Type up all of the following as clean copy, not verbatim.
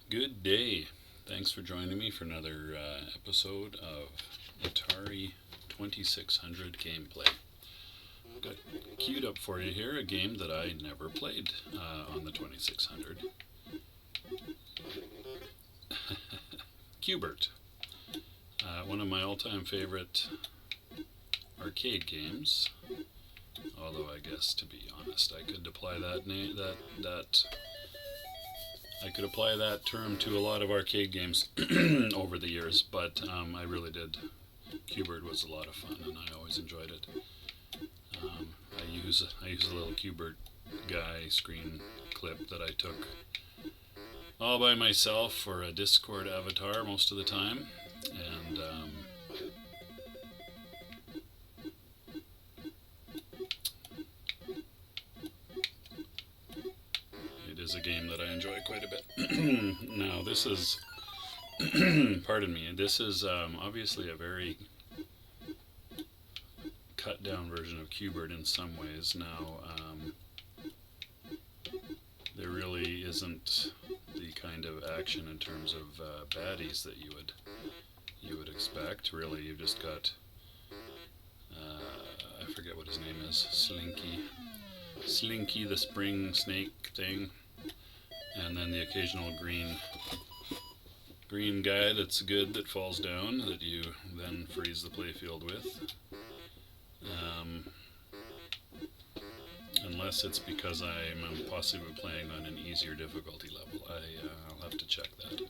Good day. Thanks for joining me for another episode of Atari 2600 gameplay. Got queued up for you here a game that I never played on the 2600. Bert. One of my all-time favorite arcade games. Although I guess, to be honest, I could apply that term to a lot of arcade games over the years, but I really did. Bert was a lot of fun, and I always enjoyed it. I use a little Bert guy screen clip that I took all by myself for a Discord avatar most of the time, and it is a game that I enjoy quite a bit. Now, this is, pardon me, this is obviously a very cut down version of Bert in some ways. Now, there really isn't the kind of action in terms of baddies that you would expect. Really, you've just got I forget what his name is, Slinky the spring snake thing, and then the occasional green guy that's good that falls down that you then freeze the playfield with. Unless it's because I'm possibly playing on an easier difficulty level. I'll have to check that.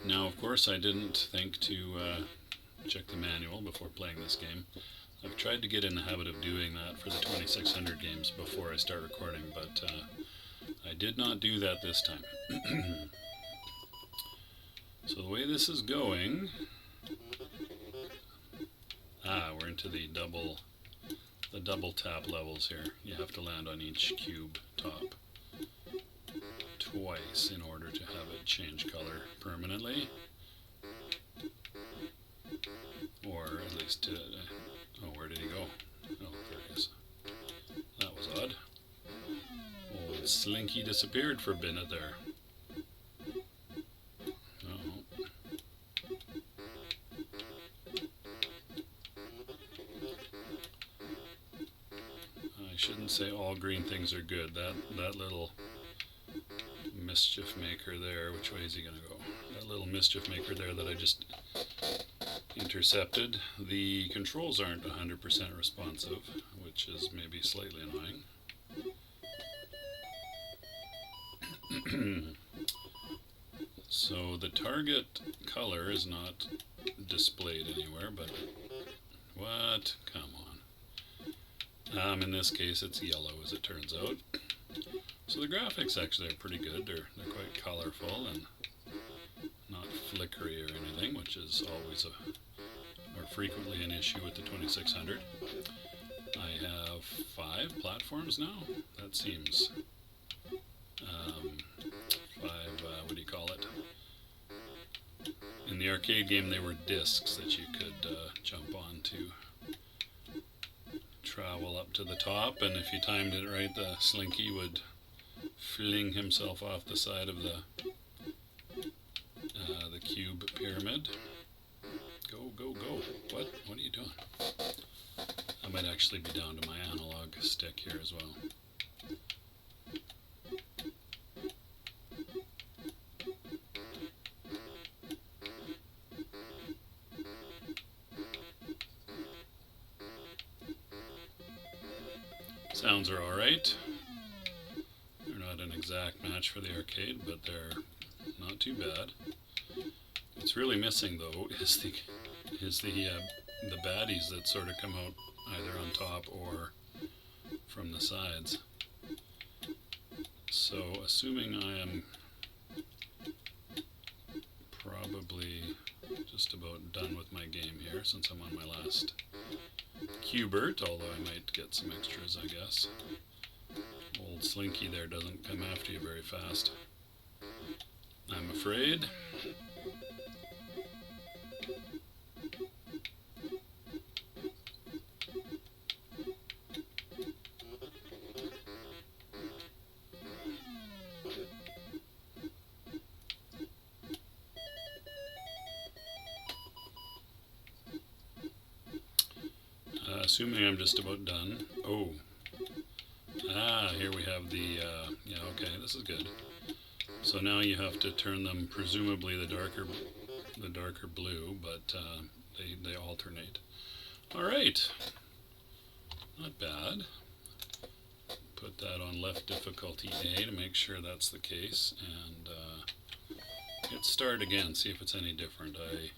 Now, of course, I didn't think to check the manual before playing this game. I've tried to get in the habit of doing that for the 2600 games before I start recording, but I did not do that this time. So the way this is going... we're into the double tap levels here. You have to land on each cube top twice in order to have it change color permanently. Or at least, where did he go? Oh, there he is. That was odd. Old Slinky disappeared for a minute there. I shouldn't say all green things are good. That little mischief maker there, which way is he going to go? That little mischief maker there that I just intercepted. The controls aren't 100% responsive, which is maybe slightly annoying. So the target color is not displayed anywhere, but what? Come on. In this case, it's yellow, as it turns out. So the graphics actually are pretty good. They're quite colorful and not flickery or anything, which is always or frequently an issue with the 2600. I have 5 platforms now. That seems 5. What do you call it? In the arcade game, they were discs that you could jump on to travel up to the top, and if you timed it right, the Slinky would fling himself off the side of the cube pyramid. Go, go, go. What are you doing? I might actually be down to my analog stick here as well. Sounds are alright. They're not an exact match for the arcade, but they're not too bad. What's really missing, though, is the baddies that sort of come out either on top or from the sides. So, assuming I am probably just about done with my game here, since I'm on my last Bert, although I might get some extras, I guess. Old Slinky there doesn't come after you very fast, I'm afraid. assuming I'm just about done. Oh. Here we have the, yeah, okay, this is good. So now you have to turn them, presumably the darker blue, but they alternate. All right, not bad. Put that on left difficulty A to make sure that's the case, and hit start again, see if it's any different. I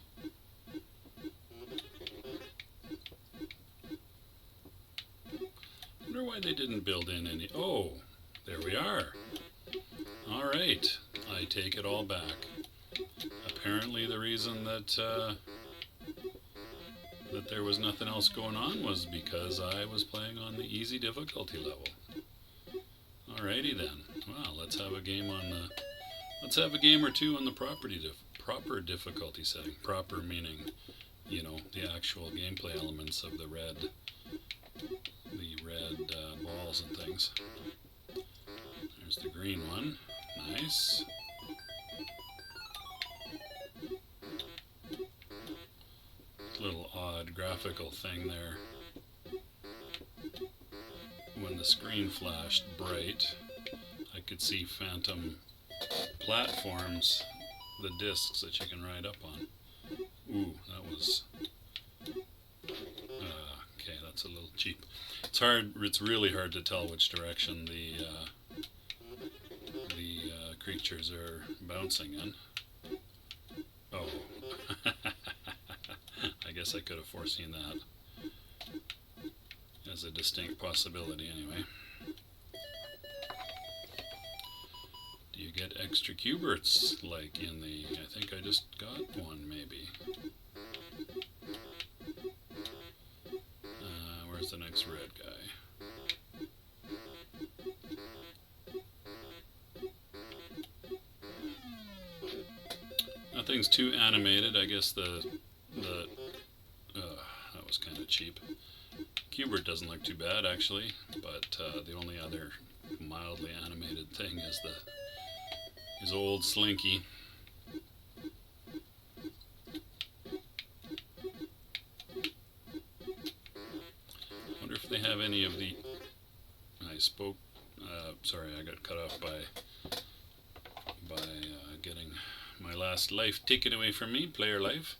wonder why they didn't build in any. Oh, there we are. All right, I take it all back. Apparently the reason that that there was nothing else going on was because I was playing on the easy difficulty level. Alrighty then. Well, let's have a game on the. Let's have a game or two on the proper difficulty setting. Proper meaning, you know, the actual gameplay elements of the red balls and things. There's the green one. Nice. Little odd graphical thing there. When the screen flashed bright, I could see phantom platforms, the discs that you can ride up on. Ooh, that was okay. That's a little cheap. It's hard. It's really hard to tell which direction the creatures are bouncing in. Oh, I guess I could have foreseen that as a distinct possibility. Anyway. Do you get extra Q-Berts like in the, I think I just got one maybe. Where's the next red guy? Nothing's too animated. I guess that was kind of cheap. Q-Bert doesn't look too bad actually, but the only other mildly animated thing is his old Slinky. Wonder if they have any of the. Sorry, I got cut off by getting my last life taken away from me, player life.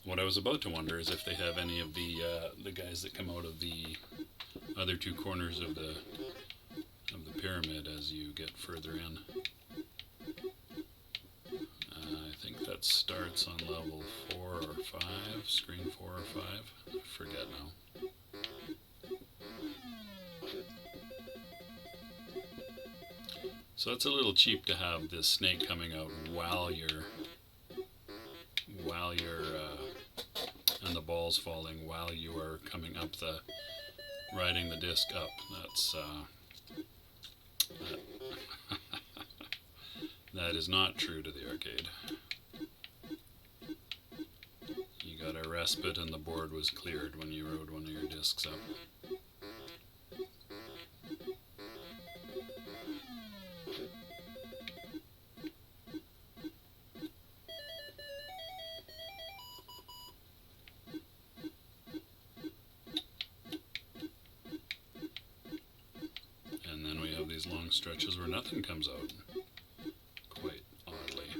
What I was about to wonder is if they have any of the guys that come out of the other two corners of the pyramid as you get further in. I think that starts on level 4 or 5, screen 4 or 5. I forget now. So it's a little cheap to have this snake coming out while you're and the ball's falling while you are coming up riding the disc up. That's that is not true to the arcade. You got a respite and the board was cleared when you rode one of your discs up. And then we have these long stretches where nothing comes out. Quite oddly.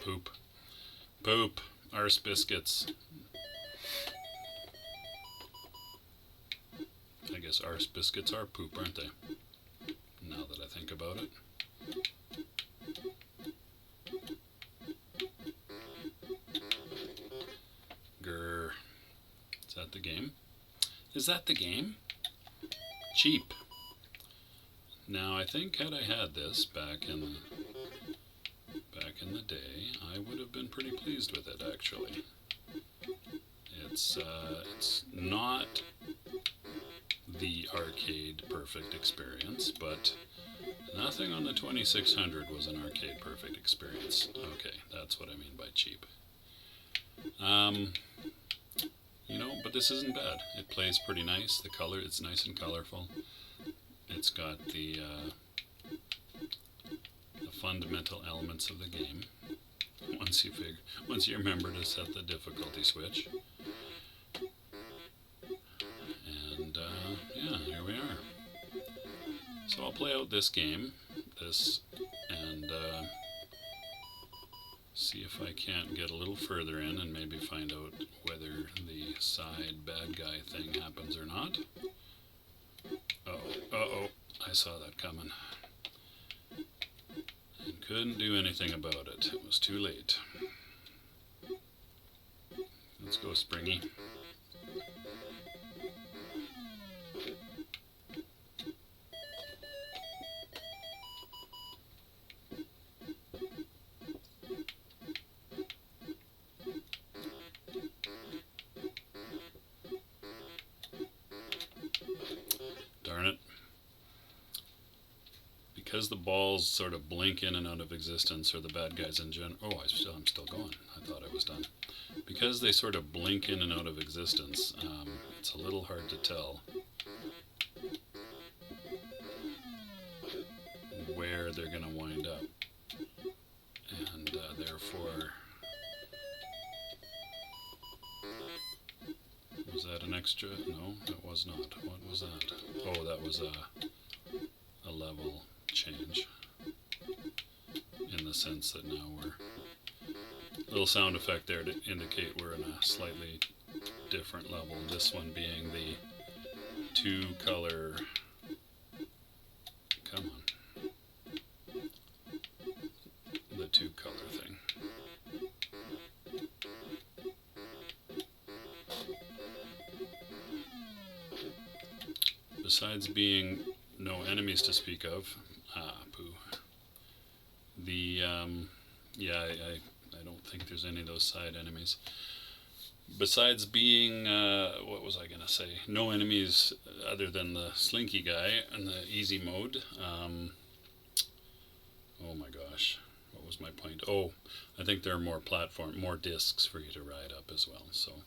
Poop. Poop. Arse biscuits. I guess arse biscuits are poop, aren't they? Now that I think about it. Grr. Is that the game? Is that the game? Cheap. Now I think had I had this back in the day, I would have been pretty pleased with it actually. It's not the arcade perfect experience, but nothing on the 2600 was an arcade perfect experience. Okay, that's what I mean by cheap. You know, but this isn't bad. It plays pretty nice. The color, it's nice and colorful. It's got the fundamental elements of the game. Once you remember to set the difficulty switch. And yeah, here we are. So I'll play out this game, and see if I can't get a little further in and maybe find out whether the side bad guy thing happens or not. Uh-oh, I saw that coming. And couldn't do anything about it. It was too late. Let's go, Springy. Darn it. Because the balls sort of blink in and out of existence, or the bad guys in general. Oh, I'm still going. I thought I was done. Because they sort of blink in and out of existence, it's a little hard to tell where they're going to wind up. And therefore, was that an extra? No, it was not. What was that? Oh, that was a level change, in the sense that now we're a little sound effect there to indicate we're in a slightly different level. This one being the two color. Come on, the two color thing. Besides being no enemies to speak of, poo. The yeah, I don't think there's any of those side enemies. Besides being, what was I gonna say? No enemies other than the slinky guy and the easy mode. Oh my gosh, what was my point? Oh, I think there are more discs for you to ride up as well. So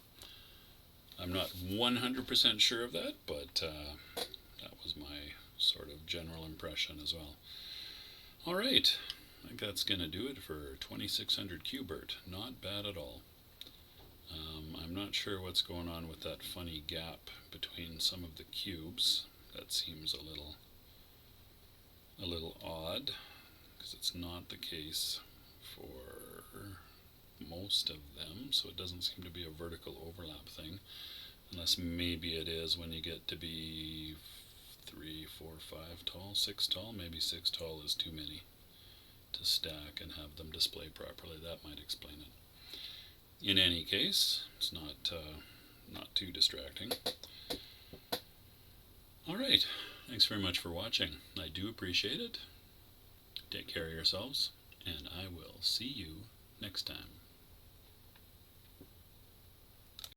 I'm not 100% sure of that, but that was my sort of general impression as well. All right, I think that's going to do it for 2600Q Bert. Not bad at all. I'm not sure what's going on with that funny gap between some of the cubes. That seems a little odd, because it's not the case for most of them, so it doesn't seem to be a vertical overlap thing, unless maybe it is when you get to be 3, 4, 5 tall, 6 tall. Maybe 6 tall is too many to stack and have them display properly. That might explain it. In any case, it's not too distracting. All right, thanks very much for watching. I do appreciate it. Take care of yourselves, and I will see you next time.